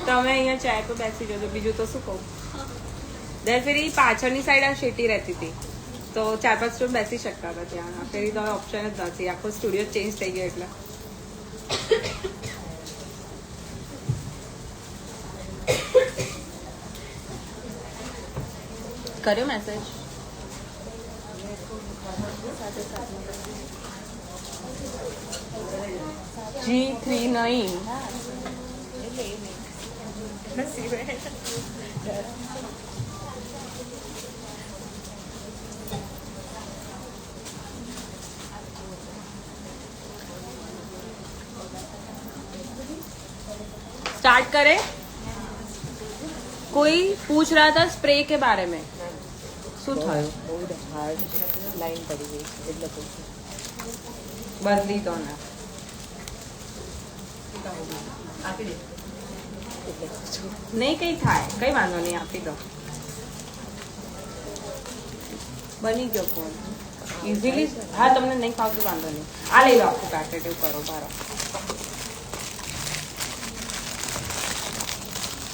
તમે અહીંયા ચાય પર બેસી જજો, બીજું તો શું કહું. દર ફેરી પાછળની સાઈડ આ શેટી રહેતી હતી, તો 4-5 સ્ટુડન્ટ બેસી શકતા હતા ત્યાં. આ ફેરી તો ઓપ્શન જ નથી, આખો સ્ટુડિયો ચેન્જ થઈ ગયો એટલે. કર્યો મેસેજ? G39 स्टार्ट करें. कोई पूछ रहा था स्प्रे के बारे में. શું થયું? હાર્ડ લાઈન પડી ગઈ એટલે બદલી દો ને. નહીં કઈ થાય, કઈ વાંધો નહીં, આપી દો. બની ગયો ફોન ઇઝીલી. હા, તમને નહીં ફાવતું વાંધો નહીં, આ લઈ લો આખું પેકેટ. એવું કરો બારો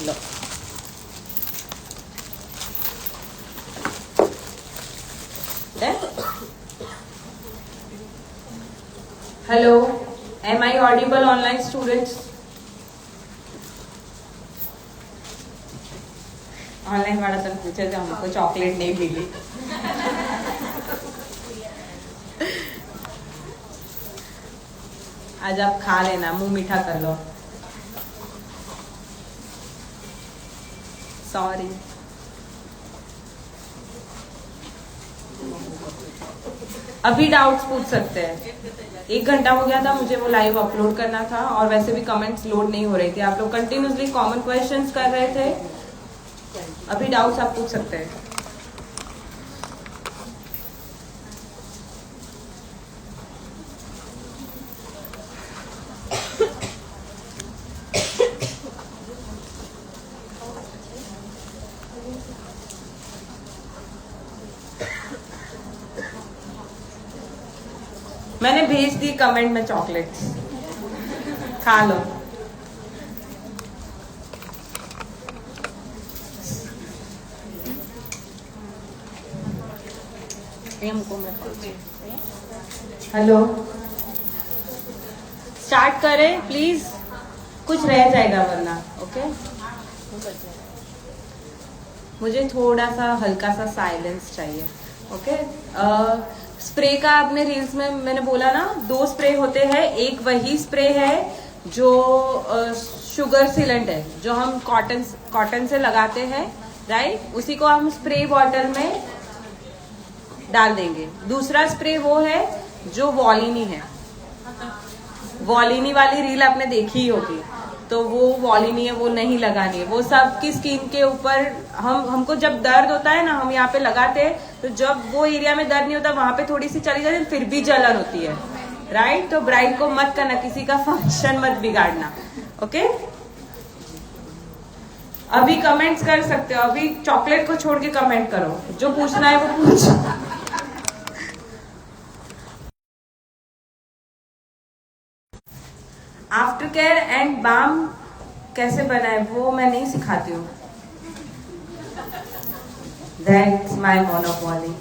લો. Hello, am I audible online students? Online वाला तो पूछे थे, हमको चॉकलेट नहीं मिली. आज आप खा लेना, मुंह मीठा कर लो. सॉरी. अभी डाउट्स पूछ सकते हैं. 1 घंटा हो गया था मुझे वो लाइव अपलोड करना था, और वैसे भी कमेंट्स लोड नहीं हो रही थी. आप लोग कंटिन्यूसली कॉमन क्वेश्चंस कर रहे थे. अभी डाउट्स आप पूछ सकते हैं. मैंने भेज दी कमेंट में चॉकलेट्स, खा लो. हेलो, स्टार्ट करें प्लीज, कुछ रह जाएगा वरना. ओके, मुझे थोड़ा सा हल्का सा साइलेंस चाहिए. ओके. स्प्रे का आपने रील्स में मैंने बोला ना, 2 स्प्रे होते हैं. एक वही स्प्रे है जो शुगर सीलेंट है, जो हम कॉटन से लगाते हैं, राइट. उसी को हम स्प्रे बॉटल में डाल देंगे. दूसरा स्प्रे वो है जो वॉलिनी है. वॉलिनी वाली रील आपने देखी ही होगी, तो वो वॉलिनी है, वो नहीं लगानी है. वो सबकी स्किन के ऊपर हमको जब दर्द होता है ना, हम यहाँ पे लगाते हैं, तो जब वो एरिया में दर्द नहीं होता, वहां पे थोड़ी सी चली जाती है, फिर भी जलन होती है, राइट. तो ब्राइड को मत करना, किसी का फंक्शन मत बिगाड़ना. ओके. अभी कमेंट्स कर सकते हो, अभी चॉकलेट को छोड़ के कमेंट करो, जो पूछना है वो पूछो. आफ्टर केयर एंड बाम कैसे बनाए वो मैं नहीं सिखाती हूँ. That's my monopoly.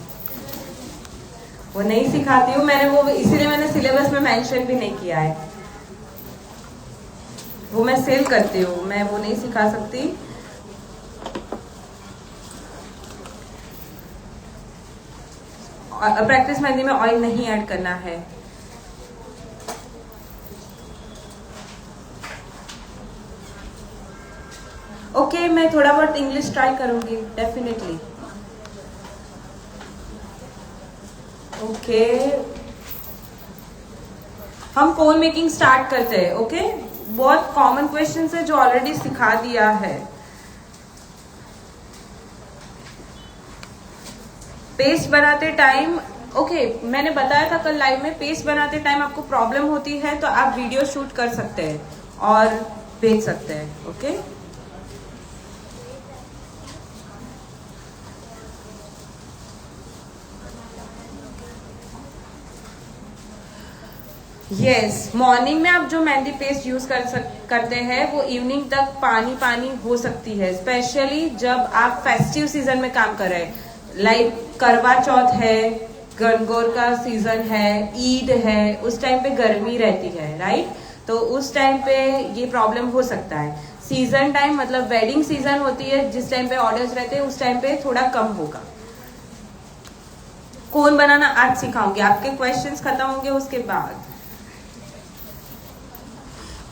वो नहीं सिखाती हूँ मैंने, वो इसीलिए मैंने सिलेबस में मेंशन भी नहीं किया है. वो मैं सेल करती हूँ, मैं वो नहीं सिखा सकती. प्रैक्टिस मेहंदी में ऑयल नहीं ऐड करना है. ओके, मैं थोड़ा बहुत इंग्लिश ट्राई करूंगी डेफिनेटली. ओके, हम कोन मेकिंग स्टार्ट करते हैं. ओके, बहुत कॉमन क्वेश्चन है जो ऑलरेडी सिखा दिया है. पेस्ट बनाते टाइम, ओके, मैंने बताया था कल लाइव में, पेस्ट बनाते टाइम आपको प्रॉब्लम होती है तो आप वीडियो शूट कर सकते हैं और भेज सकते हैं. ओके. यस, मॉर्निंग में आप जो मेहंदी पेस्ट यूज करते हैं वो इवनिंग तक पानी पानी हो सकती है, स्पेशली जब आप फेस्टिव सीजन में काम कर रहे हैं, लाइक करवा चौथ है, गणगौर का सीजन है, ईद है, उस टाइम पे गर्मी रहती है, राइट? तो उस टाइम पे ये प्रॉब्लम हो सकता है। सीजन टाइम मतलब वेडिंग सीजन होती है, जिस टाइम पे ऑर्डर्स रहते हैं उस टाइम पे थोड़ा कम होगा। कोन बनाना आज सिखाऊंगी, आपके क्वेश्चंस खत्म होंगे उसके बाद।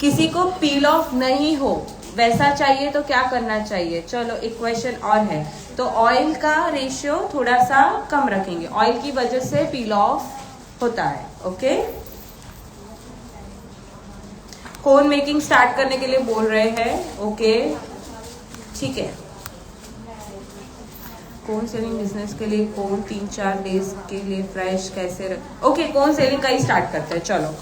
किसी को पील ऑफ नहीं हो वैसा चाहिए तो क्या करना चाहिए? चलो एक क्वेश्चन और है, तो ऑयल का रेशियो थोड़ा सा कम रखेंगे, ऑयल की वजह से पील ऑफ होता है। ओके, कोन मेकिंग स्टार्ट करने के लिए बोल रहे हैं। ओके ठीक है, कोन सेलिंग बिजनेस के लिए कोन 3-4 डेज के लिए फ्रेश कैसे रख। ओके, कोन सेलिंग का ही स्टार्ट करते हैं। चलो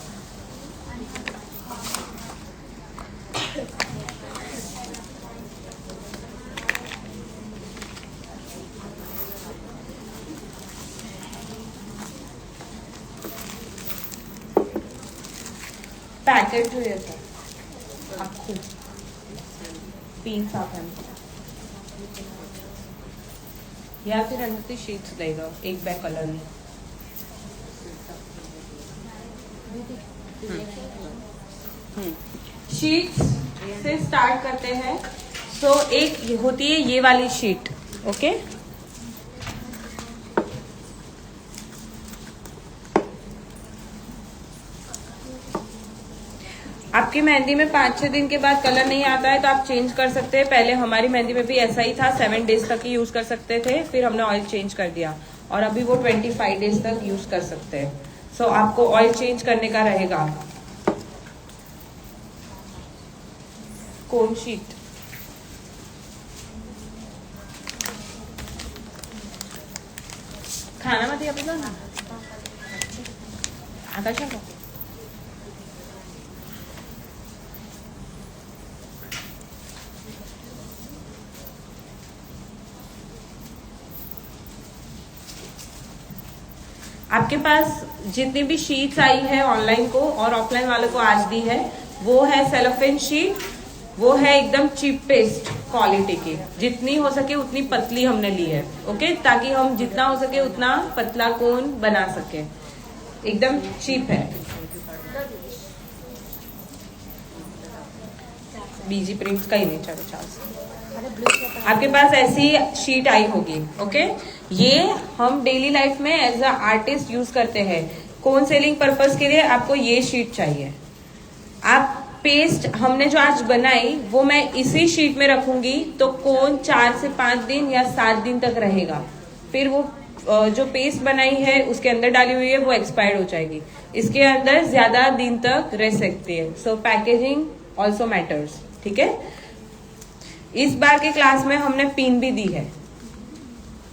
पैकेट जो येतं अख्खू पीस आपण या फिर अंदर ती शीट्स देगा एक बैग कलर में। शीट्स से स्टार्ट करते हैं। सो एक होती है ये वाली शीट। ओके, आपकी मेहंदी में 5-6 दिन के बाद कलर नहीं आता है तो आप चेंज कर सकते हैं। पहले हमारी मेहंदी में भी ऐसा ही था, 7 डेज तक ही यूज कर सकते थे, फिर हमने ऑयल चेंज कर दिया और अभी वो 25 डेज तक यूज कर सकते हैं। सो आपको ऑयल चेंज करने का रहेगा। कोन शीट खानामध्ये आपलं ना आकाश का आपके पास जितनी भी शीट्स आई है ऑनलाइन को और ऑफलाइन वालों को आज दी है, वो है सेलोफेन शीट, वो है एकदम चीपेस्ट क्वालिटी की, जितनी हो सके उतनी पतली हमने ली है। ओके, ताकि हम जितना हो सके उतना पतला कोन बना सके, एकदम चीप है। बीजी प्रिंट्स का ही नहीं, चलो आपके पास ऐसी शीट आई होगी। ओके, ये हम डेली लाइफ में एज अ आर्टिस्ट यूज करते हैं। कोन सेलिंग पर्पस के लिए आपको ये शीट चाहिए। आप पेस्ट हमने जो आज बनाई वो मैं इसी शीट में रखूंगी तो कोन 4 से 5 दिन या 7 दिन तक रहेगा। फिर वो जो पेस्ट बनाई है उसके अंदर डाली हुई है वो एक्सपायर्ड हो जाएगी, इसके अंदर ज्यादा दिन तक रह सकती है। सो पैकेजिंग ऑल्सो मैटर्स। ठीक है, इस बार के क्लास में हमने पिन भी दी है,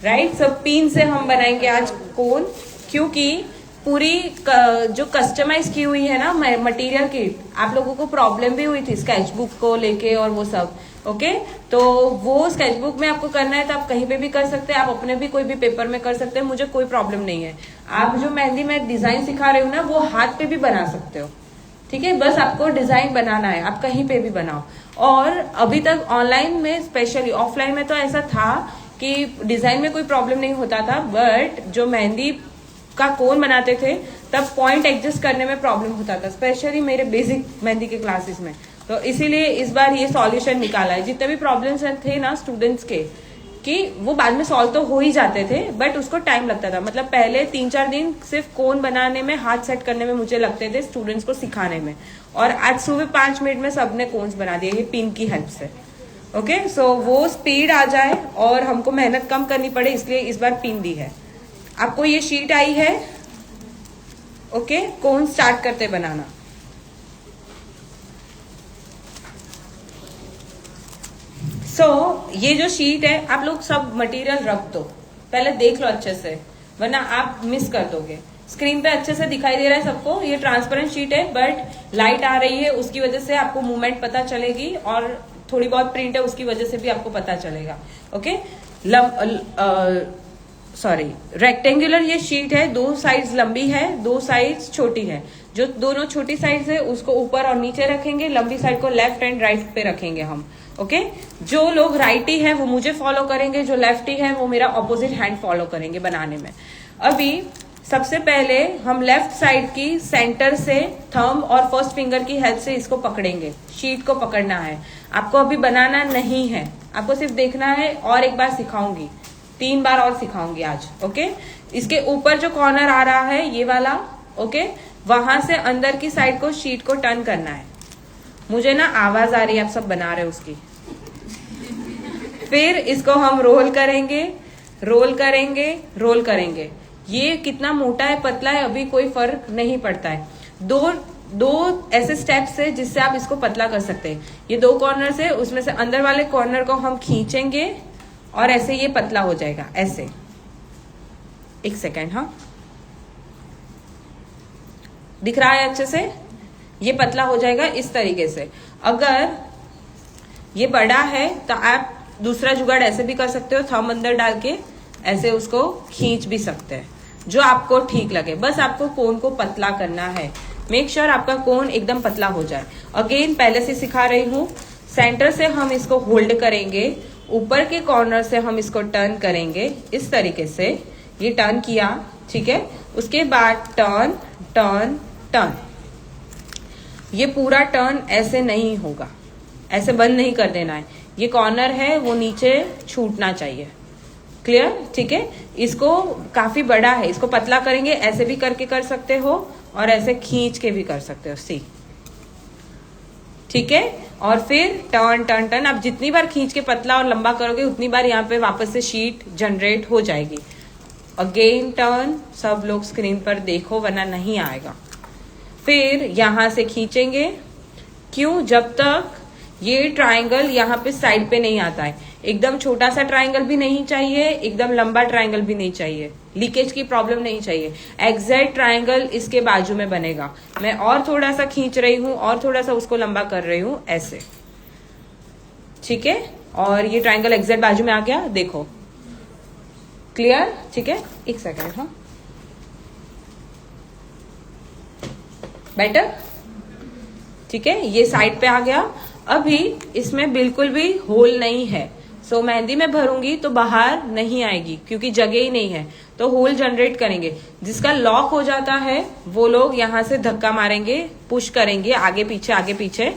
राइट? सब पिन से हम बनाएंगे आज कोन, क्योंकि पूरी जो कस्टमाइज की हुई है ना मटेरियल किट, आप लोगों को प्रॉब्लम भी हुई थी स्केचबुक को लेके और वो सब। ओके, तो वो स्केचबुक में आपको करना है तो आप कहीं पे भी कर सकते हैं, आप अपने भी कोई भी पेपर में कर सकते हैं, मुझे कोई प्रॉब्लम नहीं है। आप जो मेहंदी में डिजाइन सिखा रहे हो ना वो हाथ पे भी बना सकते हो। ठीक है, बस आपको डिजाइन बनाना है, आप कहीं पे भी बनाओ। और अभी तक ऑनलाइन में स्पेशली, ऑफलाइन में तो ऐसा था कि डिजाइन में कोई प्रॉब्लम नहीं होता था, बट जो मेहंदी का कोन बनाते थे तब पॉइंट एडजस्ट करने में प्रॉब्लम होता था, स्पेशली मेरे बेसिक मेहंदी के क्लासेस में। तो इसीलिए इस बार ये सॉल्यूशन निकाला है। जितने भी प्रॉब्लम्स थे ना स्टूडेंट्स के, कि वो बाद में सॉल्व तो हो ही जाते थे बट उसको टाइम लगता था। मतलब पहले 3-4 दिन सिर्फ कोन बनाने में, हाथ सेट करने में मुझे लगते थे स्टूडेंट्स को सिखाने में, और आज सुबह 5 मिनट में सबने कोन्स बना दिए ये पिन की हेल्प से। ओके, सो वो स्पीड आ जाए और हमको मेहनत कम करनी पड़े, इसलिए इस बार पिन दी है। आपको ये शीट आई है। ओके, कोन स्टार्ट करते बनाना। ये जो शीट है आप लोग सब मटेरियल रख दो, पहले देख लो अच्छे से, वरना आप मिस कर दोगे। स्क्रीन पे अच्छे से दिखाई दे रहा है सबको, ये ट्रांसपेरेंट शीट है बट लाइट आ रही है उसकी वजह से आपको मूवमेंट पता चलेगी, और थोड़ी बहुत प्रिंट है उसकी वजह से भी आपको पता चलेगा। ओके, रेक्टेंगुलर ये शीट है, 2 साइड्स लंबी है, 2 साइड्स छोटी है। जो दोनों छोटी साइड है उसको ऊपर और नीचे रखेंगे, लंबी साइड को लेफ्ट एंड राइट पे रखेंगे हम। ओके, जो लोग राइटी है वो मुझे फॉलो करेंगे, जो लेफ्टी है वो मेरा ऑपोजिट हैंड फॉलो करेंगे बनाने में। अभी सबसे पहले हम लेफ्ट साइड की सेंटर से थंब और फर्स्ट फिंगर की हेल्प से इसको पकड़ेंगे, शीट को पकड़ना है। आपको अभी बनाना नहीं है, आपको सिर्फ देखना है। और एक बार सिखाऊंगी, 3 बार और सिखाऊंगी आज। ओके, इसके ऊपर जो कॉर्नर आ रहा है ये वाला, ओके, वहां से अंदर की साइड को शीट को टर्न करना है। मुझे ना आवाज आ रही है, आप सब बना रहे हो उसकी। फिर इसको हम रोल करेंगे, रोल करेंगे, रोल करेंगे। ये कितना मोटा है पतला है अभी कोई फर्क नहीं पड़ता है। दो ऐसे स्टेप्स है जिससे आप इसको पतला कर सकते हैं। ये 2 कॉर्नर से, उसमें से अंदर वाले कॉर्नर को हम खींचेंगे और ऐसे ये पतला हो जाएगा। ऐसे 1 सेकेंड, हाँ, दिख रहा है अच्छे से? ये पतला हो जाएगा इस तरीके से। अगर ये बड़ा है तो आप दूसरा जुगाड़ ऐसे भी कर सकते हो, थंब अंदर डाल के ऐसे उसको खींच भी सकते हैं, जो आपको ठीक लगे। बस आपको कोन को पतला करना है। मेक श्योर आपका कोन एकदम पतला हो जाए। अगेन पहले से सिखा रही हूँ, सेंटर से हम इसको होल्ड करेंगे, ऊपर के कॉर्नर से हम इसको टर्न करेंगे इस तरीके से। ये टर्न किया, ठीक है। उसके बाद टर्न टर्न टर्न। ये पूरा टर्न ऐसे नहीं होगा, ऐसे बंद नहीं कर देना है। ये कॉर्नर है वो नीचे छूटना चाहिए। क्लियर? ठीक है। इसको काफी बड़ा है, इसको पतला करेंगे, ऐसे भी करके कर सकते हो और ऐसे खींच के भी कर सकते हो। सी, ठीक है। और फिर टर्न टर्न टर्न। आप जितनी बार खींच के पतला और लंबा करोगे उतनी बार यहाँ पे वापस से शीट जनरेट हो जाएगी। Again turn. सब लोग स्क्रीन पर देखो वरना नहीं आएगा। फिर यहां से खींचेंगे। क्यों? जब तक ये ट्रायंगल यहाँ पे साइड पे नहीं आता है। एकदम छोटा सा ट्रायंगल भी नहीं चाहिए, एकदम लंबा ट्रायंगल भी नहीं चाहिए, लीकेज की प्रॉब्लम नहीं चाहिए। एग्जैक्ट ट्रायंगल इसके बाजू में बनेगा। मैं और थोड़ा सा खींच रही हूँ और थोड़ा सा उसको लंबा कर रही हूँ ऐसे, ठीक है। और ये ट्रायंगल एग्जैक्ट बाजू में आ गया, देखो। क्लियर? ठीक है। 1 सेकेंड, हाँ, बेटर, ठीक है। ये साइड पे आ गया। अभी इसमें बिल्कुल भी होल नहीं है, सो मेहंदी में भरूंगी तो बाहर नहीं आएगी क्योंकि जगह ही नहीं है, तो होल जनरेट करेंगे। जिसका लॉक हो जाता है वो लोग यहां से धक्का मारेंगे, पुश करेंगे आगे पीछे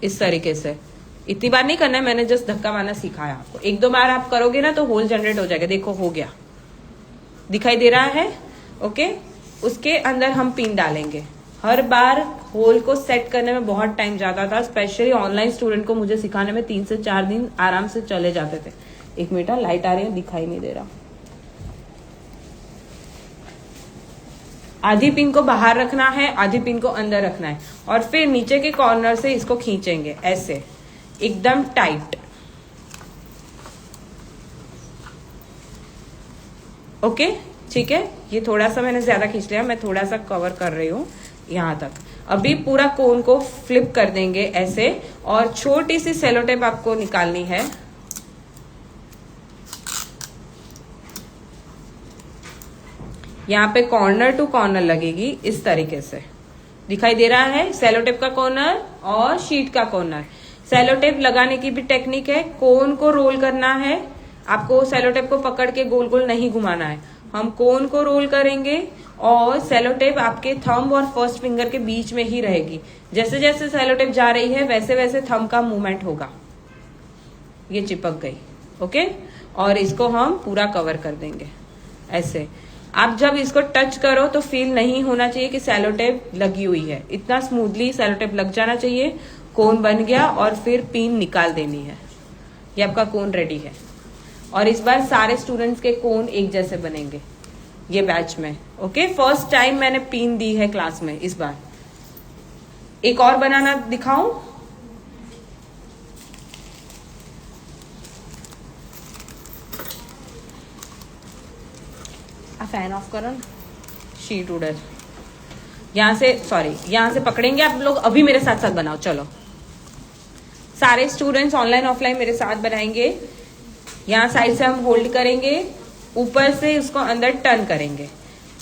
इस तरीके से। इतनी बार नहीं करना है, मैंने जस्ट धक्का मारना सिखाया आपको। 1-2 बार आप करोगे ना तो होल जनरेट हो जाएगा। देखो हो गया, दिखाई दे रहा है? ओके। उसके अंदर हम पिन डालेंगे। हर बार होल को सेट करने में बहुत टाइम जाता था, स्पेशली ऑनलाइन स्टूडेंट को मुझे सिखाने में 3 से 4 दिन आराम से चले जाते थे। 1 मिनट, लाइट आ रही है, दिखाई नहीं दे रहा। आधी पिन को बाहर रखना है, आधी पिन को अंदर रखना है और फिर नीचे के कॉर्नर से इसको खींचेंगे ऐसे एकदम टाइट। ओके, ठीक है। ये थोड़ा सा मैंने ज्यादा खींच लिया, मैं थोड़ा सा कवर कर रही हूँ यहां तक। अभी पूरा कोन को फ्लिप कर देंगे ऐसे और छोटी सी सेलो टेप आपको निकालनी है। यहाँ पे कॉर्नर टू कॉर्नर लगेगी इस तरीके से। दिखाई दे रहा है? सेलो टेप का कॉर्नर और शीट का कॉर्नर। सेलो टेप लगाने की भी टेक्निक है। कोन को रोल करना है, आपको सेलो टेप को पकड़ के गोल गोल नहीं घुमाना है। हम कोन को रोल करेंगे और सेलो टेप आपके थंब और फर्स्ट फिंगर के बीच में ही रहेगी। जैसे जैसे सेलो टेप जा रही है वैसे वैसे थंब का मूवमेंट होगा। ये चिपक गई, ओके। और इसको हम पूरा कवर कर देंगे ऐसे। आप जब इसको टच करो तो फील नहीं होना चाहिए कि सेलो टेप लगी हुई है। इतना स्मूथली सेलो टेप लग जाना चाहिए। कोन बन गया और फिर पिन निकाल देनी है। ये आपका कोन रेडी है। और इस बार सारे स्टूडेंट्स के कोन एक जैसे बनेंगे ये बैच में, ओके। फर्स्ट टाइम मैंने पिन दी है क्लास में इस बार। एक और बनाना दिखाऊं? फैन ऑफ करो ना, शीट उड़े। यहां से, सॉरी, यहां से पकड़ेंगे आप लोग। अभी मेरे साथ साथ बनाओ, चलो। सारे स्टूडेंट्स ऑनलाइन ऑफलाइन मेरे साथ बनाएंगे। यहाँ साइड से हम होल्ड करेंगे, ऊपर से उसको अंदर टर्न करेंगे।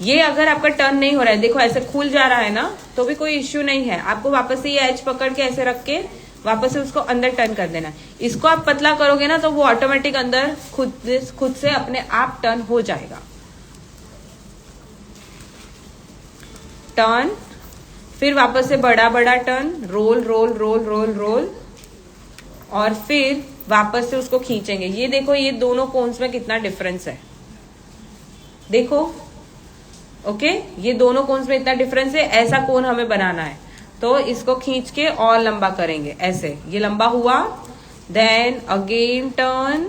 ये अगर आपका टर्न नहीं हो रहा है, देखो ऐसे खुल जा रहा है ना, तो भी कोई इश्यू नहीं है। आपको वापस से ये एज पकड़ के ऐसे रख के वापस से उसको अंदर टर्न कर देना है। इसको आप पतला करोगे ना तो वो ऑटोमेटिक अंदर खुद से अपने आप टर्न हो जाएगा। टर्न, फिर वापस से बड़ा बड़ा turn, roll roll roll roll roll, और फिर वापस से उसको खींचेंगे। ये देखो ये दोनों कोन्स में कितना डिफरेंस है, देखो। ओके, ये दोनों कोन्स में इतना डिफरेंस है। ऐसा कोन हमें बनाना है तो इसको खींच के और लंबा करेंगे, ऐसे। ये लंबा हुआ, देन अगेन टर्न,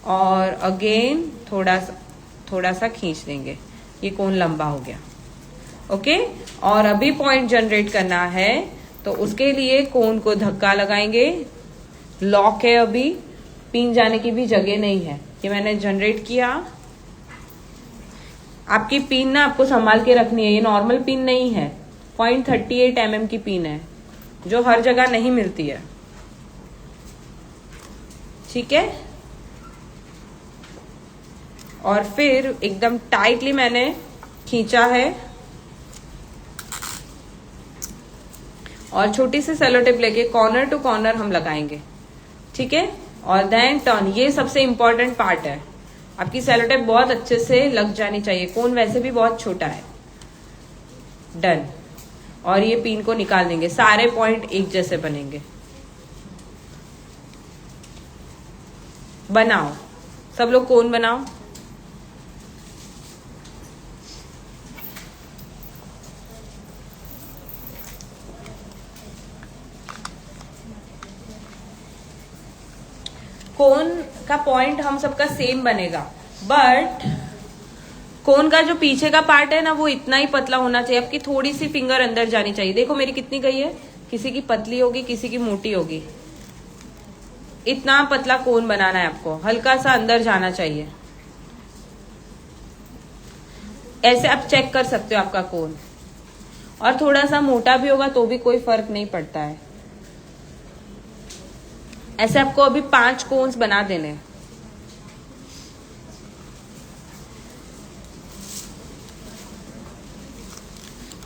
और अगेन थोड़ा सा खींच देंगे, ये कोन लंबा हो गया। ओके, और अभी पॉइंट जनरेट करना है तो उसके लिए कोन को धक्का लगाएंगे। लॉक है, अभी पिन जाने की भी जगह नहीं है। ये मैंने जनरेट किया। आपकी पिन ना आपको संभाल के रखनी है, ये नॉर्मल पिन नहीं है, 0.38 mm की पिन है जो हर जगह नहीं मिलती है। ठीक है, और फिर एकदम टाइटली मैंने खींचा है, और छोटी सी सेलो टेप लेके कॉर्नर टू कॉर्नर हम लगाएंगे। ठीक है, और देन टर्न। ये सबसे इंपॉर्टेंट पार्ट है। आपकी सेलो टेप बहुत अच्छे से लग जानी चाहिए, कोन वैसे भी बहुत छोटा है। डन, और ये पिन को निकाल देंगे, सारे पॉइंट एक जैसे बनेंगे। बनाओ, सब लोग कोन बनाओ। कोन का पॉइंट हम सबका सेम बनेगा, बट कोन का जो पीछे का पार्ट है ना वो इतना ही पतला होना चाहिए। आपकी थोड़ी सी फिंगर अंदर जानी चाहिए। देखो मेरी कितनी गई है, किसी की पतली होगी, किसी की मोटी होगी। इतना पतला कोन बनाना है आपको, हल्का सा अंदर जाना चाहिए। ऐसे आप चेक कर सकते हो आपका कोन, और थोड़ा सा मोटा भी होगा तो भी कोई फर्क नहीं पड़ता है। ऐसे आपको अभी 5 कोन्स बना देने।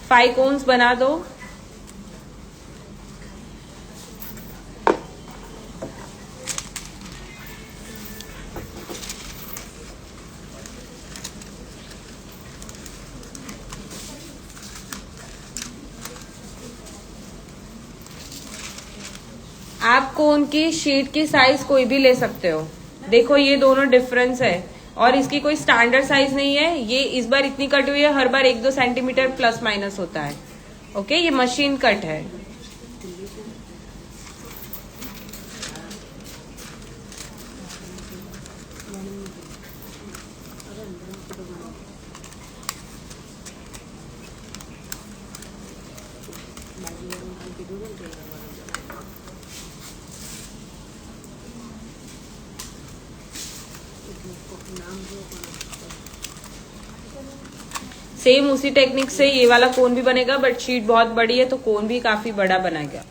फाइव कोन्स बना दो। आप कोन की शीट की साइज कोई भी ले सकते हो। देखो ये दोनों डिफरेंस है, और इसकी कोई स्टैंडर्ड साइज नहीं है। ये इस बार इतनी कट हुई है, हर बार 1-2 सेंटीमीटर प्लस माइनस होता है। ओके, ये मशीन कट है। सेम उसी टेक्निक से ये वाला कोन भी बनेगा, बट शीट बहुत बड़ी है तो कोन भी काफी बड़ा बनाएगा।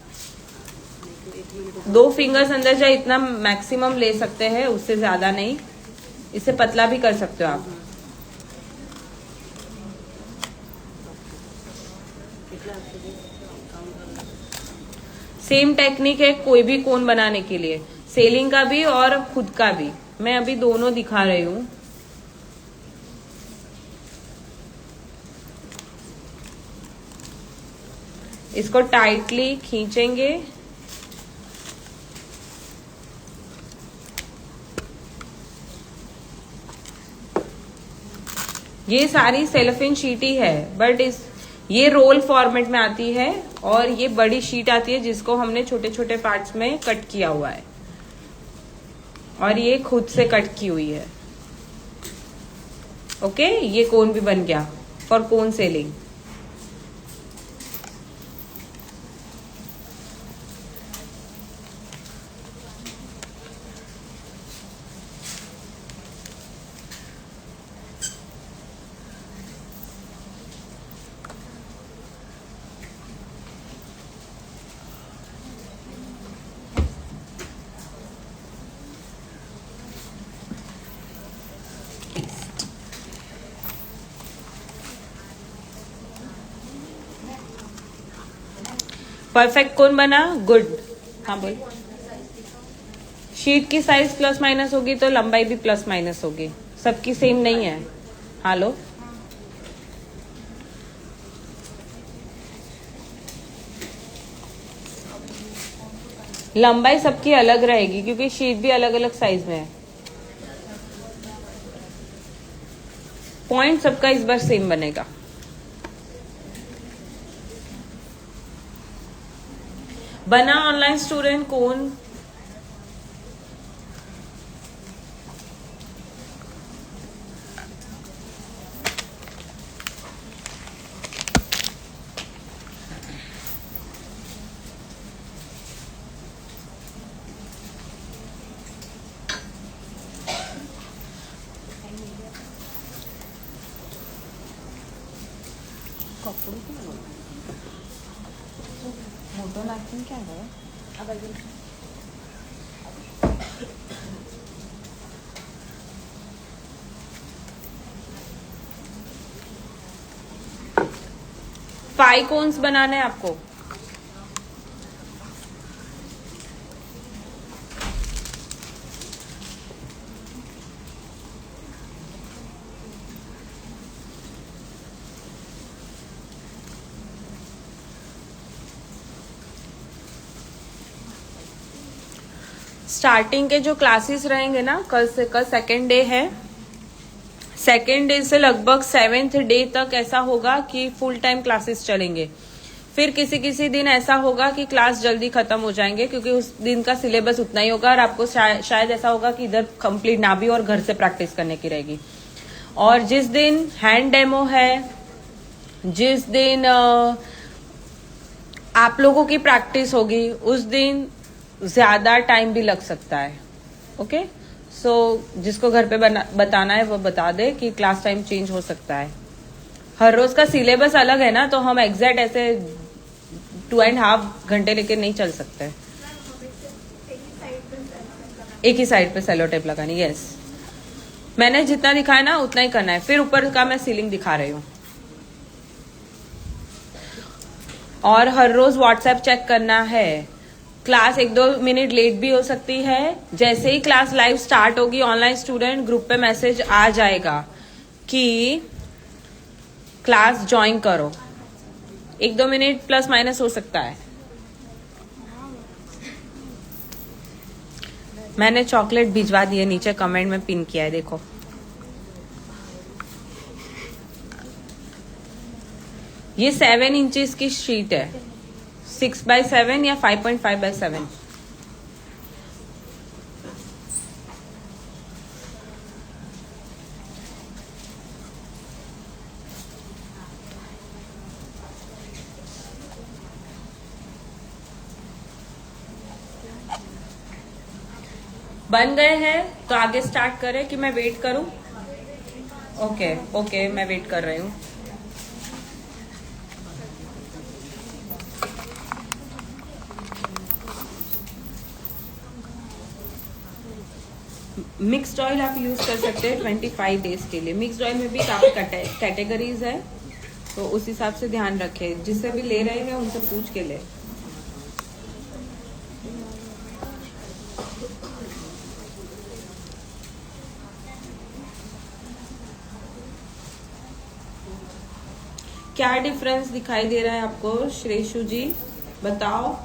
2 फिंगर्स अंदर जाए इतना मैक्सिमम ले सकते हैं, उससे ज्यादा नहीं। इससे पतला भी कर सकते हो आप। सेम टेक्निक है कोई भी कोन बनाने के लिए, सेलिंग का भी और खुद का भी। मैं अभी दोनों दिखा रही हूँ। इसको टाइटली खींचेंगे। ये सारी सेलोफेन शीट ही है, बट ये रोल फॉर्मेट में आती है, और ये बड़ी शीट आती है जिसको हमने छोटे छोटे पार्ट्स में कट किया हुआ है, और ये खुद से कट की हुई है। ओके, ये कोन भी बन गया फॉर कोन सेलिंग। परफेक्ट कौन बना? गुड। हाँ बोल। शीट की साइज प्लस माइनस होगी तो लंबाई भी प्लस माइनस होगी, सबकी सेम नहीं है। हेलो, लंबाई सबकी अलग रहेगी क्योंकि शीट भी अलग अलग साइज में है। पॉइंट सबका इस बार सेम बनेगा। बना ऑनलाइन स्टूडेंट कौन? मोटो नाखून क्या है? फाइव कोन्स बनाने हैं आपको। स्टार्टिंग के जो क्लासेस रहेंगे ना, कल से, कल सेकेंड डे है, सेकेंड डे से लगभग 7th डे तक ऐसा होगा कि फुल टाइम क्लासेस चलेंगे। फिर किसी किसी दिन ऐसा होगा कि क्लास जल्दी खत्म हो जाएंगे क्योंकि उस दिन का सिलेबस उतना ही होगा और आपको शायद ऐसा होगा कि इधर कंप्लीट ना भी और घर से प्रैक्टिस करने की रहेगी। और जिस दिन हैंड डेमो है, जिस दिन आप लोगों की प्रैक्टिस होगी, उस दिन ज्यादा टाइम भी लग सकता है। ओके, सो जिसको घर पे बताना है वो बता दे कि क्लास टाइम चेंज हो सकता है। हर रोज का सिलेबस अलग है ना, तो हम एग्जैक्ट ऐसे 2.5 घंटे लेके नहीं चल सकते। एक ही साइड पे सेलो टेप लगानी। यस, मैंने जितना दिखाया ना उतना ही करना है। फिर ऊपर का मैं सीलिंग दिखा रही हूँ। और हर रोज व्हाट्सएप चेक करना है। क्लास 1-2 मिनट लेट भी हो सकती है। जैसे ही क्लास लाइव स्टार्ट होगी, ऑनलाइन स्टूडेंट ग्रुप पे मैसेज आ जाएगा कि क्लास ज्वाइन करो। 1-2 मिनट प्लस माइनस हो सकता है। मैंने चॉकलेट भिजवा दिए, नीचे कमेंट में पिन किया है, देखो। ये 7 इंचेस की शीट है, 6x7 या 5.5x7। बन गए हैं तो आगे स्टार्ट करें कि मैं वेट करूं? ओके, मैं वेट कर रही हूँ। मिक्स्ड ऑयल आप यूज कर सकते हैं 25 डेज के लिए। मिक्स्ड ऑयल में भी काफी कैटेगरीज है, तो उस हिसाब से ध्यान रखें। जिससे भी ले रहे हैं उनसे पूछ के ले। क्या डिफरेंस दिखाई दे रहा है आपको श्रेषु जी, बताओ।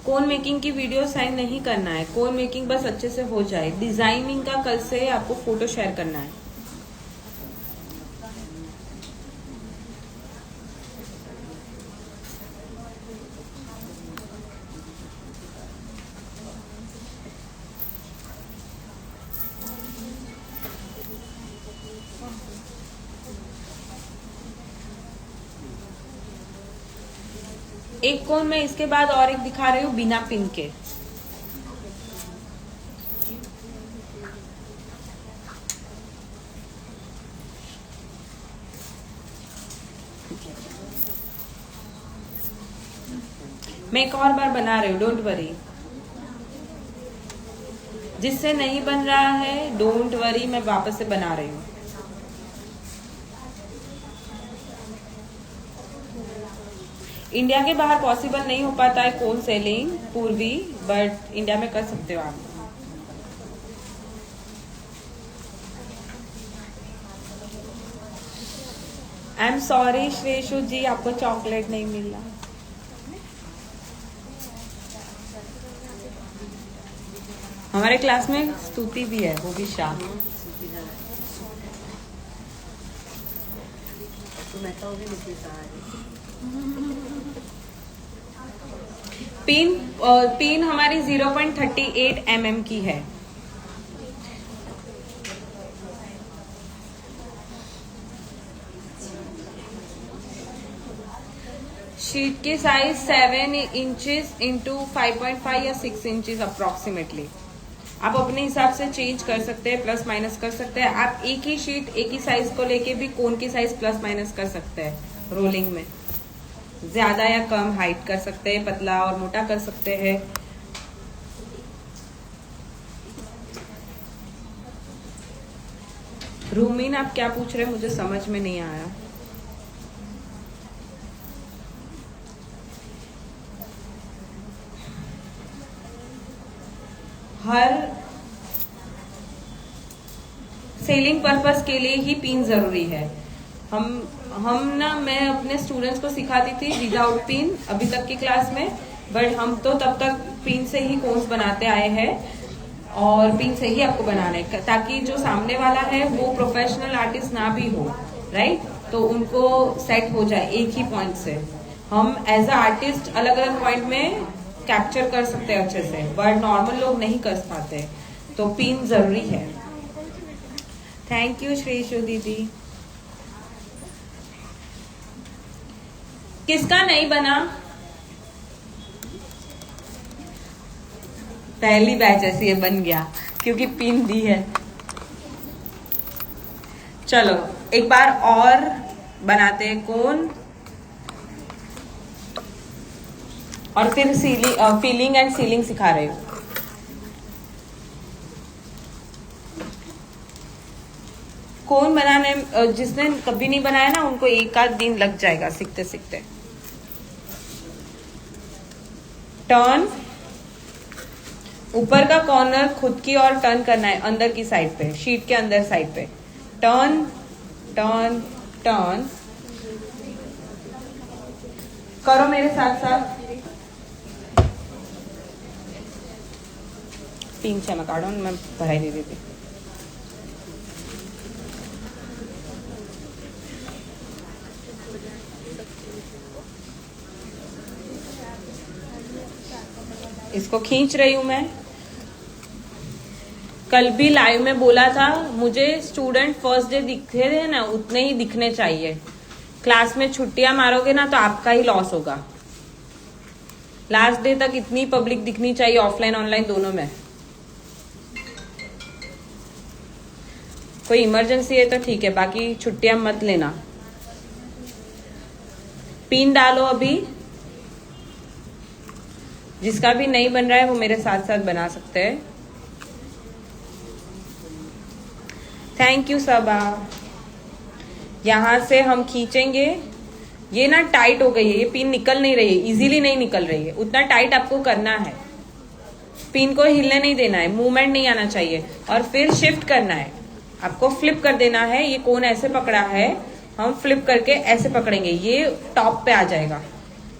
कोन मेकिंग की वीडियो साइन नहीं करना है, कोन मेकिंग बस अच्छे से हो जाए। डिजाइनिंग का कल से आपको फोटो शेयर करना है। एक कोन में इसके बाद और एक दिखा रही हूँ बिना पिन के। मैं एक और बार बना रही हूँ, डोंट वरी। जिससे नहीं बन रहा है डोंट वरी, मैं वापस से बना रही हूँ। इंडिया के बाहर पॉसिबल नहीं हो पाता है कोन सेलिंग पूर्वी, बट इंडिया में कर सकते हो आप। आई एम सॉरी श्रेषु जी, आपको चॉकलेट नहीं मिल रहा। हमारे क्लास में स्तुति भी है, वो भी शाह। पिन हमारी 0.38 mm की है। शीट की साइज 7 इंचेस इंटू 5.5 या 6 इंचेस अप्रोक्सीमेटली। आप अपने हिसाब से चेंज कर सकते हैं, प्लस माइनस कर सकते हैं। आप एक ही शीट एक ही साइज को लेके भी कोन की साइज प्लस माइनस कर सकते हैं। रोलिंग में ज्यादा या कम हाइट कर सकते हैं, पतला और मोटा कर सकते हैं। रूमीन, आप क्या पूछ रहे हैं मुझे समझ में नहीं आया। हर सेलिंग पर्पस के लिए ही पिन जरूरी है। हम ना, मैं अपने स्टूडेंट्स को सिखाती थी विदाउट पिन अभी तक की क्लास में, बट हम तो तब तक पिन से ही कोन्स बनाते आए हैं और पिन से ही आपको बनाना है, ताकि जो सामने वाला है वो प्रोफेशनल आर्टिस्ट ना भी हो, राइट? तो उनको सेट हो जाए एक ही पॉइंट से। हम एज अ आर्टिस्ट अलग अलग पॉइंट में कैप्चर कर सकते हैं अच्छे से, बट नॉर्मल लोग नहीं कर पाते, तो पिन जरूरी है। थैंक यू श्रेषु दीदी। किसका नहीं बना? पहली बैच ऐसी है, बन गया क्योंकि पिन दी है। चलो एक बार और बनाते हैं कोन, और फिर फीलिंग एंड सीलिंग सिखा रहे हो। कोन बनाने, जिसने कभी नहीं बनाया ना, उनको एक आध दिन लग जाएगा सीखते सीखते। टर्न, ऊपर का कॉर्नर खुद की और टर्न करना है अंदर की साइड पे, शीट के अंदर साइड पे। टर्न टर्न टर्न करो मेरे साथ साथ। तीन चमक काटो, मैं भराई दे देती। इसको खींच रही हूं मैं। कल भी लाइव में बोला था, मुझे स्टूडेंट फर्स्ट डे दिखे थे ना, उतने ही दिखने चाहिए। क्लास में छुट्टियां मारोगे ना तो आपका ही लॉस होगा। लास्ट डे तक इतनी पब्लिक दिखनी चाहिए, ऑफलाइन ऑनलाइन दोनों में। कोई इमरजेंसी है तो ठीक है, बाकी छुट्टियां मत लेना। पिन डालो अभी। जिसका भी नहीं बन रहा है वो मेरे साथ साथ बना सकते हैं। थैंक यू सबा। यहां से हम खींचेंगे। ये ना टाइट हो गई है, ये पिन निकल नहीं रही है, इजीली नहीं निकल रही है। उतना टाइट आपको करना है, पिन को हिलने नहीं देना है, मूवमेंट नहीं आना चाहिए। और फिर शिफ्ट करना है, आपको फ्लिप कर देना है। ये कोन ऐसे पकड़ा है, हम फ्लिप करके ऐसे पकड़ेंगे, ये टॉप पे आ जाएगा।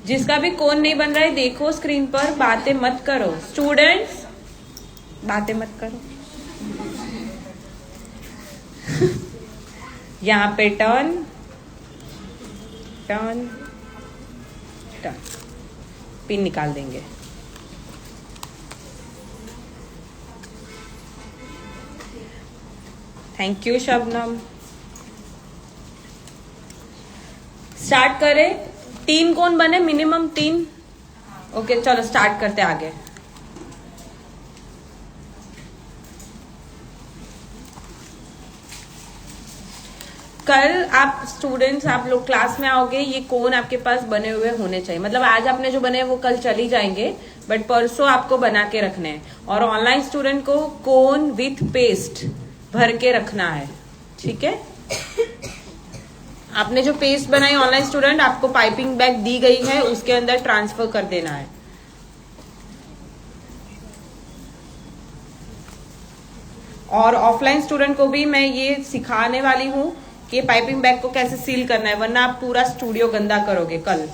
जिसका भी कोन नहीं बन रहा है देखो स्क्रीन पर, बातें मत करो स्टूडेंट्स, बातें मत करो। यहाँ पे टर्न टर्न टर्न, पिन निकाल देंगे। Thank you Shabnam. स्टार्ट करें। 3 कोन बने, मिनिमम 3। ओके चलो स्टार्ट करते आगे। कल आप स्टूडेंट्स, आप लोग क्लास में आओगे, ये कोन आपके पास बने हुए होने चाहिए। मतलब आज आपने जो बने वो कल चली जाएंगे, बट परसों आपको बना के रखने हैं। और ऑनलाइन स्टूडेंट को कोन विथ पेस्ट भर के रखना है, ठीक है? आपने जो पेस्ट बनाई ऑनलाइन स्टूडेंट, आपको पाइपिंग बैग दी गई है, उसके अंदर ट्रांसफर कर देना है। और ऑफलाइन स्टूडेंट को भी मैं ये सिखाने वाली हूँ कि पाइपिंग बैग को कैसे सील करना है, वरना आप पूरा स्टूडियो गंदा करोगे कल।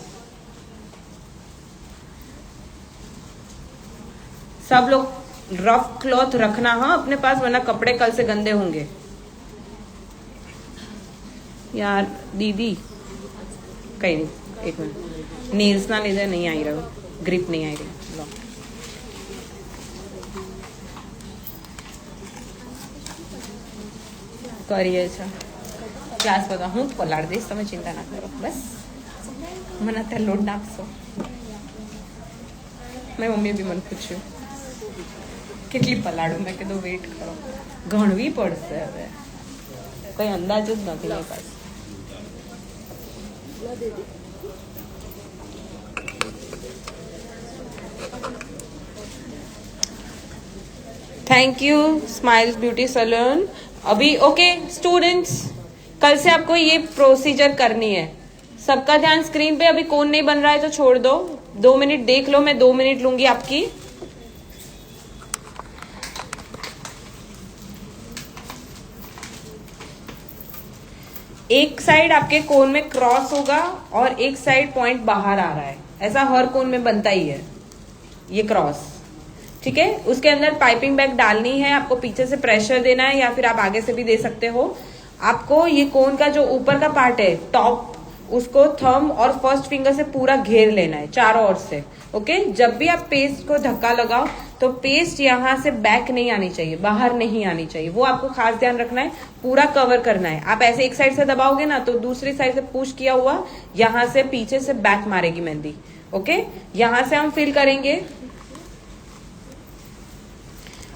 सब लोग रफ क्लॉथ रखना हाँ अपने पास, वरना कपड़े कल से गंदे होंगे। यार दीदी कहीं नहीं, एक मिनट, नेल्स ना लीजिए, नहीं आई रहा, ग्रिप नहीं आई रही। કરીએ છે ક્લાસ બધા હું પલાળી દઈશ, તમે ચિંતા ના કરો, બસ મને અત્યારે લોડ નાખશો। મેં મમ્મીએ બી મને પૂછ્યું કેટલી પલાળું, મેં કીધું વેઇટ કરો, ગણવી પડશે, હવે કંઈ અંદાજ જ નથી મારી પાસે। Thank you smiles beauty salon. अभी ओके स्टूडेंट्स, कल से आपको ये प्रोसीजर करनी है। सबका ध्यान स्क्रीन पे, अभी कौन नहीं बन रहा है तो छोड़ दो, 2 मिनट देख लो, मैं 2 मिनट लूंगी आपकी। एक साइड आपके कोन में क्रॉस होगा और एक साइड पॉइंट बाहर आ रहा है, ऐसा हर कोन में बनता ही है ये क्रॉस, ठीक है। उसके अंदर पाइपिंग बैग डालनी है, आपको पीछे से प्रेशर देना है या फिर आप आगे से भी दे सकते हो। आपको ये कोन का जो ऊपर का पार्ट है टॉप, उसको थंब और फर्स्ट फिंगर से पूरा घेर लेना है चारों ओर से, ओके। जब भी आप पेस्ट को धक्का लगाओ तो पेस्ट यहाँ से बैक नहीं आनी चाहिए, बाहर नहीं आनी चाहिए, वो आपको खास ध्यान रखना है, पूरा कवर करना है। आप ऐसे एक साइड से दबाओगे ना तो दूसरी साइड से पुश किया हुआ यहाँ से पीछे से बैक मारेगी मेहंदी, ओके। यहाँ से हम फिल करेंगे,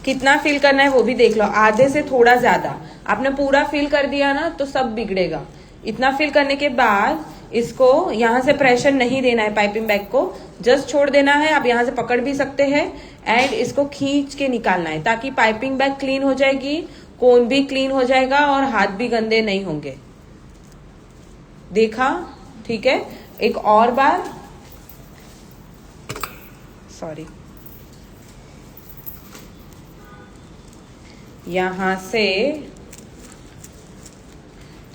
कितना फिल करना है वो भी देख लो, आधे से थोड़ा ज्यादा। आपने पूरा फिल कर दिया ना तो सब बिगड़ेगा। इतना फिल करने के बाद इसको यहाँ से प्रेशर नहीं देना है, पाइपिंग बैग को जस्ट छोड़ देना है। आप यहाँ से पकड़ भी सकते हैं एंड इसको खींच के निकालना है, ताकि पाइपिंग बैग क्लीन हो जाएगी, कोन भी क्लीन हो जाएगा और हाथ भी गंदे नहीं होंगे। देखा, ठीक है। एक और बार, सॉरी, यहाँ से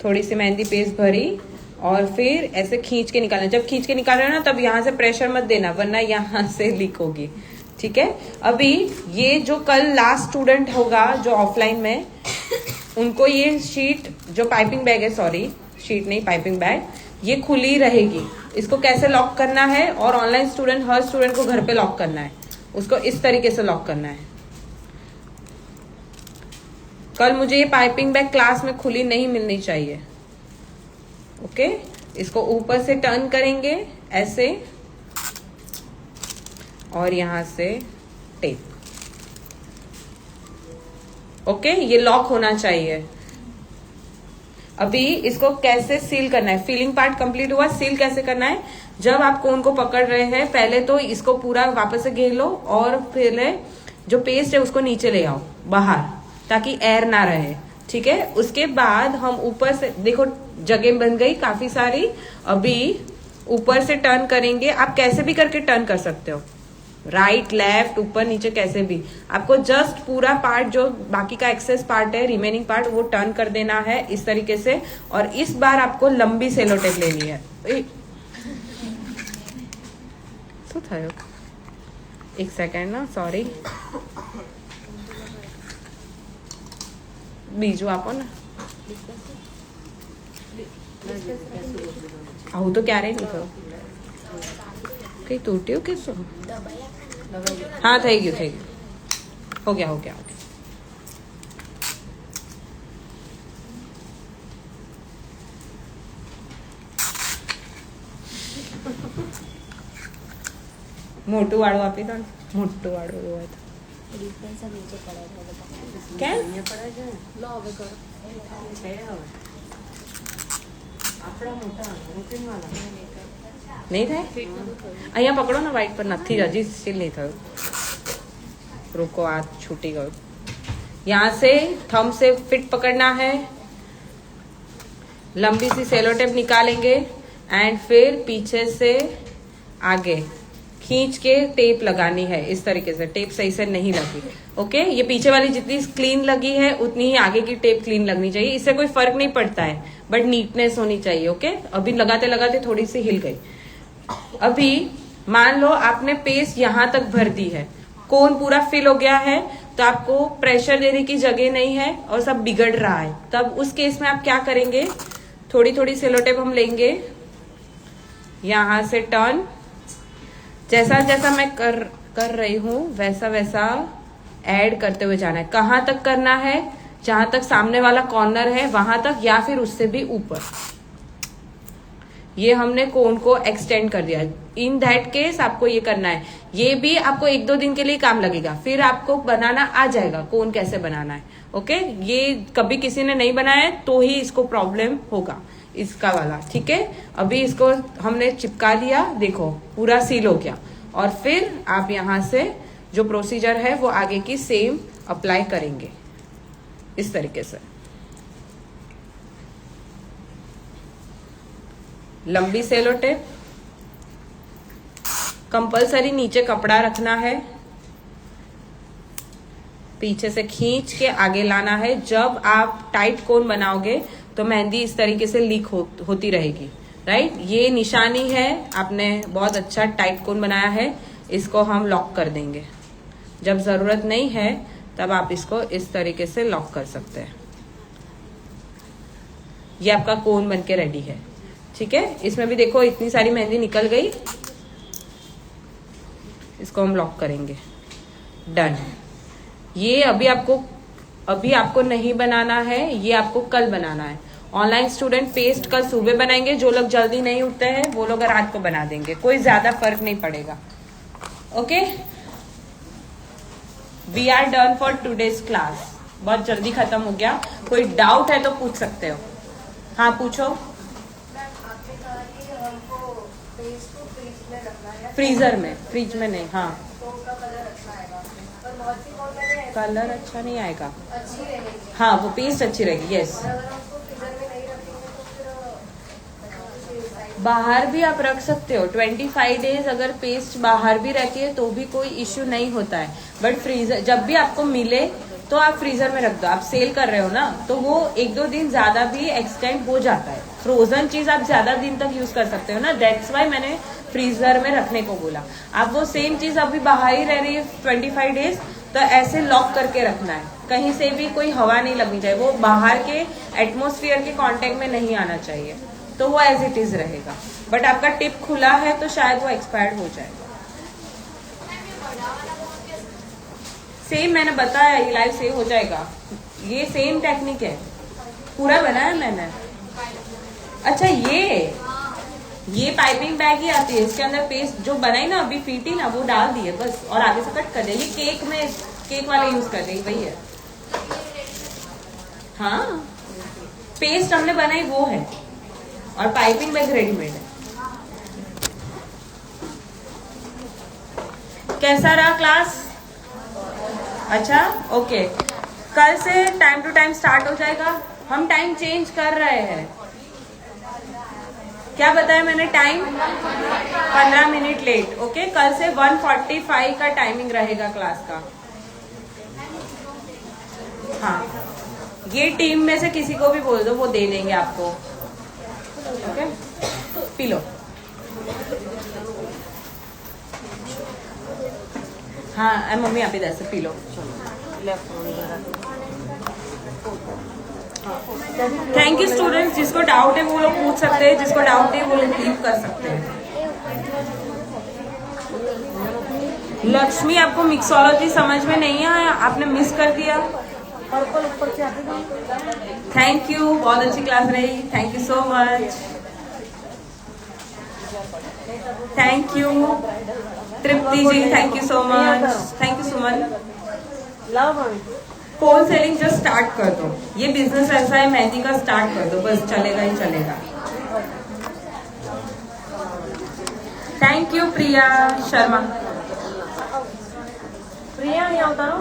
थोड़ी सी मेहंदी पेस्ट भरी और फिर ऐसे खींच के निकालना। जब खींच के निकाल रहे हो ना तब यहाँ से प्रेशर मत देना, वरना यहाँ से लीक होगी, ठीक है। अभी ये जो कल लास्ट स्टूडेंट होगा जो ऑफलाइन में, उनको ये शीट जो पाइपिंग बैग है, सॉरी शीट नहीं पाइपिंग बैग, ये खुली रहेगी। इसको कैसे लॉक करना है, और ऑनलाइन स्टूडेंट हर स्टूडेंट को घर पे लॉक करना है, उसको इस तरीके से लॉक करना है। कल मुझे ये पाइपिंग बैग क्लास में खुली नहीं मिलनी चाहिए, ओके। इसको ऊपर से टर्न करेंगे ऐसे और यहां से टेप, ओके। ये लॉक होना चाहिए। अभी इसको कैसे सील करना है, फीलिंग पार्ट कंप्लीट हुआ, सील कैसे करना है। जब आप कोन को पकड़ रहे हैं पहले तो इसको पूरा वापस से घेर लो और फिर जो पेस्ट है उसको नीचे ले आओ बाहर, ताकि एयर ना रहे, ठीक है। उसके बाद हम ऊपर से, देखो जगह बन गई काफी सारी। अभी ऊपर से टर्न करेंगे, आप कैसे भी करके टर्न कर सकते हो, राइट लेफ्ट ऊपर नीचे कैसे भी। आपको जस्ट पूरा पार्ट जो बाकी का एक्सेस पार्ट है, रिमेनिंग पार्ट, वो टर्न कर देना है इस तरीके से। और इस बार आपको लंबी सेलो टेप लेनी है। શું થયું? એક સેકન્ડ ના, સોરી, બીજું આપો ને। આવું તો ક્યારેય નહીં થયું। કઈ તૂટ્યું કે શું? हाँ થઈ ગયું, થઈ ગયું, हो गया, हो गया, हो गया। મોટું વાળું આપી દો ને, મોટું વાળું હોય તો કેમ नहीं થાય? અહીંયા પકડો ને વાઇટ પર, નથી, હજી સ્ટીલ नहीं થયું। रुको, हाथ छूटी गयो। यहाँ से थंब से फिट पकड़ना है, लंबी सी सेलो टेप निकालेंगे एंड फिर पीछे से आगे खींच के टेप लगानी है। इस तरीके से टेप सही से नहीं लगी, ओके। ये पीछे वाली जितनी क्लीन लगी है उतनी ही आगे की टेप क्लीन लगनी चाहिए। इससे कोई फर्क नहीं पड़ता है, बट नीटनेस होनी चाहिए, ओके। अभी लगाते लगाते थोड़ी सी हिल गई। अभी मान लो आपने पेस्ट यहां तक भर दी है, कोन पूरा फिल हो गया है, तो आपको प्रेशर देने की जगह नहीं है और सब बिगड़ रहा है। तब उस केस में आप क्या करेंगे, थोड़ी थोड़ी सेलो टेप हम लेंगे, यहां से टर्न, जैसा जैसा मैं कर रही हूं वैसा वैसा ऐड करते हुए जाना है। कहां तक करना है, जहां तक सामने वाला कॉर्नर है वहां तक, या फिर उससे भी ऊपर। ये हमने कोन को एक्सटेंड कर दिया। इन दैट केस आपको ये करना है। ये भी आपको 1-2 दिन के लिए काम लगेगा, फिर आपको बनाना आ जाएगा कोन कैसे बनाना है, ओके। ये कभी किसी ने नहीं बनाया है तो ही इसको प्रॉब्लम होगा, इसका वाला, ठीक है। अभी इसको हमने चिपका दिया, देखो पूरा सील हो गया। और फिर आप यहां से जो प्रोसीजर है वो आगे की सेम अप्लाई करेंगे इस तरीके से। लंबी सेलो टेप, कंपलसरी नीचे कपड़ा रखना है, पीछे से खींच के आगे लाना है। जब आप टाइट कोन बनाओगे तो मेहंदी इस तरीके से लीक होती रहेगी, राइट। ये निशानी है आपने बहुत अच्छा टाइट कोन बनाया है। इसको हम लॉक कर देंगे, जब जरूरत नहीं है तब आप इसको इस तरीके से लॉक कर सकते हैं। ये आपका कोन बनके रेडी है, ठीक है। इसमें भी देखो इतनी सारी मेहंदी निकल गई। इसको हम लॉक करेंगे, डन। ये अभी आपको नहीं बनाना है, ये आपको कल बनाना है। ऑनलाइन स्टूडेंट पेस्ट कल सुबह बनाएंगे, जो लोग जल्दी नहीं उठते हैं वो लोग रात को बना देंगे, कोई ज्यादा फर्क नहीं पड़ेगा, okay. We are done for today's class. बहुत जल्दी खत्म हो गया। कोई डाउट है तो पूछ सकते हो। हाँ पूछो। फ्रीजर में, फ्रिज में नहीं। हाँ कलर अच्छा नहीं आएगा। हाँ वो पेस्ट अच्छी रहेगी, यस। बाहर भी आप रख सकते हो 25 डेज। अगर पेस्ट बाहर भी रहती है तो भी कोई इश्यू नहीं होता है, बट फ्रीजर जब भी आपको मिले तो आप फ्रीजर में रख दो। आप सेल कर रहे हो ना, तो वो 1-2 दिन ज्यादा भी एक्सटेंड हो जाता है। फ्रोजन चीज आप ज्यादा दिन तक यूज कर सकते हो ना, दैट्स वाई मैंने फ्रीजर में रखने को बोला। आप वो सेम चीज अभी बाहर ही रह रही है 25 डेज, तो ऐसे लॉक करके रखना है। कहीं से भी कोई हवा नहीं लगनी चाहिए, वो बाहर के एटमोस्फियर के कांटेक्ट में नहीं आना चाहिए, तो वो एज इट इज रहेगा। बट आपका टिप खुला है तो शायद वो एक्सपायर्ड हो जाएगा। सेम मैंने बताया, ये लाइव सेव हो जाएगा। ये सेम टेक्निक है, पूरा बनाया मैंने। अच्छा ये पाइपिंग बैग ही आती है, इसके अंदर पेस्ट जो बनाई ना अभी फीटी ना, वो डाल दिए बस, और आगे से कट कर दिया। ये केक वाले यूज कर रही वही है। हाँ पेस्ट हमने बनाई वो है, और पाइपिंग बैग रेडीमेड है। कैसा रहा क्लास? अच्छा ओके। कल से टाइम टू टाइम स्टार्ट हो जाएगा। हम टाइम चेंज कर रहे हैं। क्या बताया मैंने? Time 15 minute late, okay. कल से 1:45 का टाइमिंग रहेगा क्लास का। हाँ ये टीम में से किसी को भी बोल दो, वो दे देंगे आपको, ओके। P low. हाँ मम्मी आप इधर से P low. Thank you students. जिसको डाउट है वो लोग पूछ सकते हैं, जिसको डाउट है वो लोग लीव कर सकते हैं। लक्ष्मी आपको मिक्सोलॉजी समझ में नहीं आया, आपने मिस कर दिया। पर्पल ऊपर से आते। थैंक यू, बहुत अच्छी क्लास रही। Thank you so much. Thank you Tripti ji, thank you so much. Thank you Suman. Cone selling just start कर दो। ये बिजनेस ऐसा है, मेहंदी का स्टार्ट कर दो, बस चलेगा ही चलेगा। Thank you Priya Sharma. प्रिया यहाँ उतारो,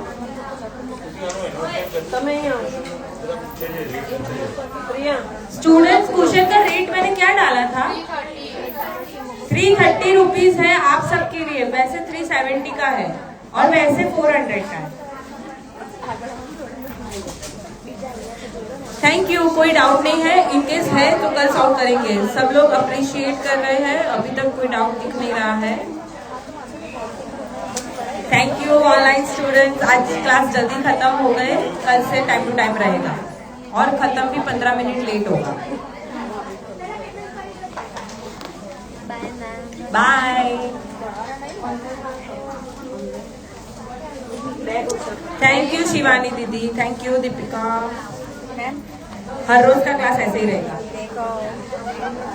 તમે અહીંયા स्टूडेंट्स कुशन का रेट मैंने क्या डाला था? 330 रुपीज है आप सबके लिए, वैसे 370 का है और वैसे 400 का है। थैंक यू, कोई डाउट नहीं है, इनकेस है तो कल सॉल्व करेंगे। सब लोग अप्रिशिएट कर रहे हैं, अभी तक कोई डाउट दिख नहीं रहा है। थैंक यू ऑनलाइन स्टूडेंट्स, आज क्लास जल्दी खत्म हो गए, कल से टाइम टू टाइम रहेगा और खत्म भी 15 मिनट लेट होगा। बाय। थैंक यू शिवानी दीदी, थैंक यू दीपिका। हर रोज का क्लास ऐसे ही रहेगा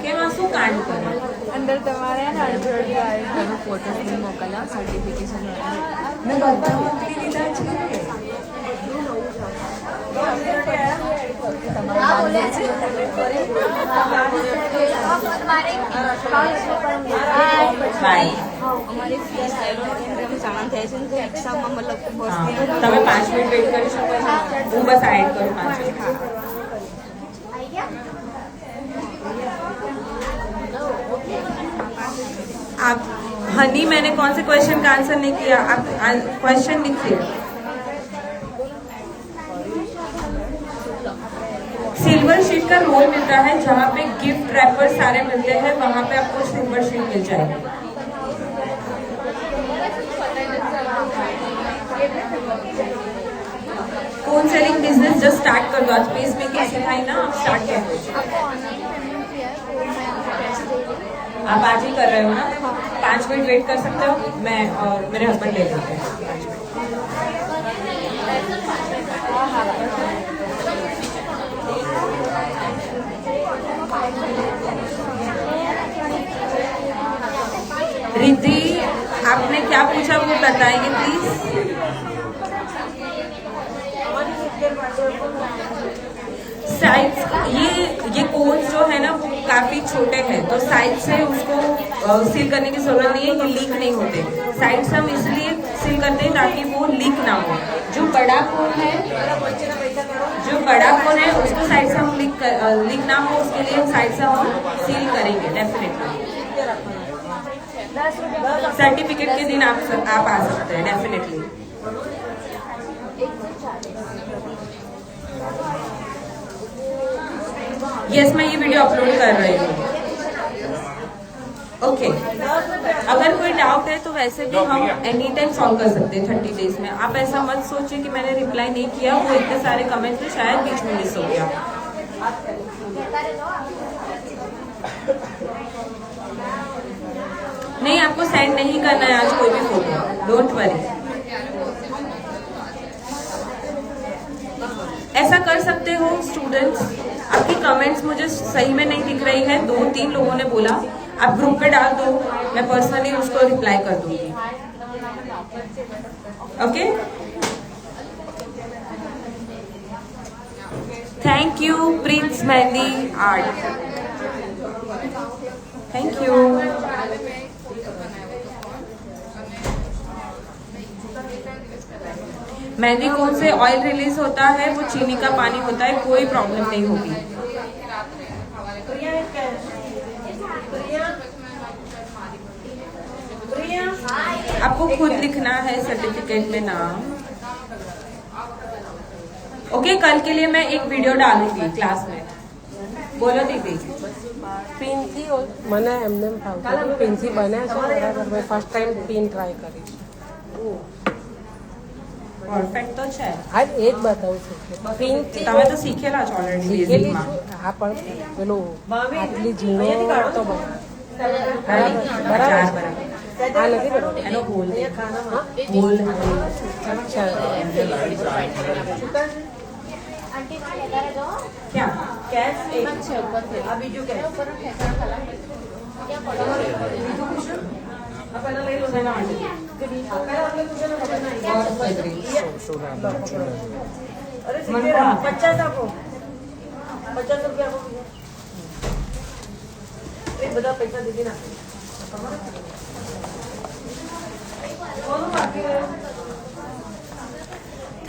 કે માં શું કાંડ કરે અંદર તમારે ઘણું ફોટો મોકલ્યા સર્ટિફિકેશન મેં બધા મોકલી દીધા છે। બાય। અમારી ફીસ જાણ થાય છે ને એક્ઝામમાં મતલબ તમે 5 મિનિટ વેઇટ કરી શકો છો, હું બસ એડ કરું 5 મિનિટ। आप हनी, मैंने कौन से क्वेश्चन का आंसर नहीं किया, आप क्वेश्चन लिखिए। सिल्वर शीट का रोल मिलता है, जहाँ पे गिफ्ट रैपर सारे मिलते हैं वहां पे आपको सिल्वर शीट मिल जाएगी। कौन सेलिंग बिजनेस जस्ट स्टार्ट कर दो, आज पेज में क्या सिखाई ना, आप स्टार्ट कर दो। आप आज ही कर रहे हो ना? 5 मिनट वेट कर सकते हो, मैं और मेरे हस्बैंड ले लेते हैं। रिद्धि, आपने क्या पूछा वो बताइए प्लीज। साइज, ये कोन्स जो है ना वो काफी छोटे हैं, तो साइड से उसको सील करने की जरूरत नहीं है, ये लीक नहीं होते। साइड से हम इसलिए सील करते हैं ताकि वो लीक ना हो। जो बड़ा कोन है उसको साइड से हम लीक ना हो, उसके लिए साइड से हम सील करेंगे डेफिनेटली। सर्टिफिकेट के दिन आप आ सकते हैं डेफिनेटली। यस, मैं ये वीडियो अपलोड कर रही हूँ। ओके, अगर कोई डाउट है तो वैसे भी हम एनी टाइम सॉल्व कर सकते हैं 30 डेज में। आप ऐसा मत सोचिए कि मैंने रिप्लाई नहीं किया, वो इतने सारे कमेंट्स में शायद बीच में मिस हो गया। नहीं, आपको सेंड नहीं करना है आज कोई भी फोटो, डोंट वरी। ऐसा कर सकते हो स्टूडेंट्स, आपकी कमेंट्स मुझे सही में नहीं दिख रही है, 2-3 लोगों ने बोला, आप ग्रुप पे डाल दो, मैं पर्सनली उसको रिप्लाई कर दूंगी। Okay, thank you Prince Mehndi Art, thank you. Mehndi cone से ऑयल रिलीज होता है, वो चीनी का पानी होता है, कोई प्रॉब्लम नहीं होगी। आपको खुद लिखना है सर्टिफिकेट में नाम। ओके, कल के लिए मैं एक वीडियो डालूंगी क्लास में। बोलो दीदी। પિનથી મને એમને ફાવતું પિનથી બને છે બરાબર, મેં ફર્સ્ટ ટાઈમ પિન ટ્રાય કરી છે। પરફેક્ટ તો છે, હા એ જ બતાવું છું કે પિનથી તમે તો શીખેલા છો ઓલરેડી શીખેલી બેઝિકમાં। છું। હા પણ પેલું આટલી ઝીણો તો બરાબર બરાબર, આ નથી બરાબર। એનો હોલ હા? હોલ અચ્છા क्या कैश एक अभी जो कह अरे 50 आपको 50 रुपया બધા પૈસા દીધી ના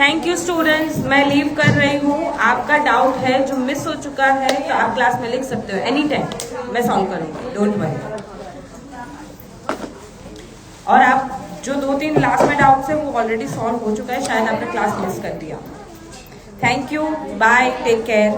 थैंक यू स्टूडेंट्स, मैं लीव कर रही हूँ। आपका डाउट है जो मिस हो चुका है तो आप क्लास में लिख सकते हो एनी टाइम, मैं सॉल्व करूँगी, डोंट वरी। और आप जो 2-3 लास्ट में डाउट्स है वो ऑलरेडी सॉल्व हो चुका है, शायद आपने क्लास मिस कर दिया। Thank you, bye, take care.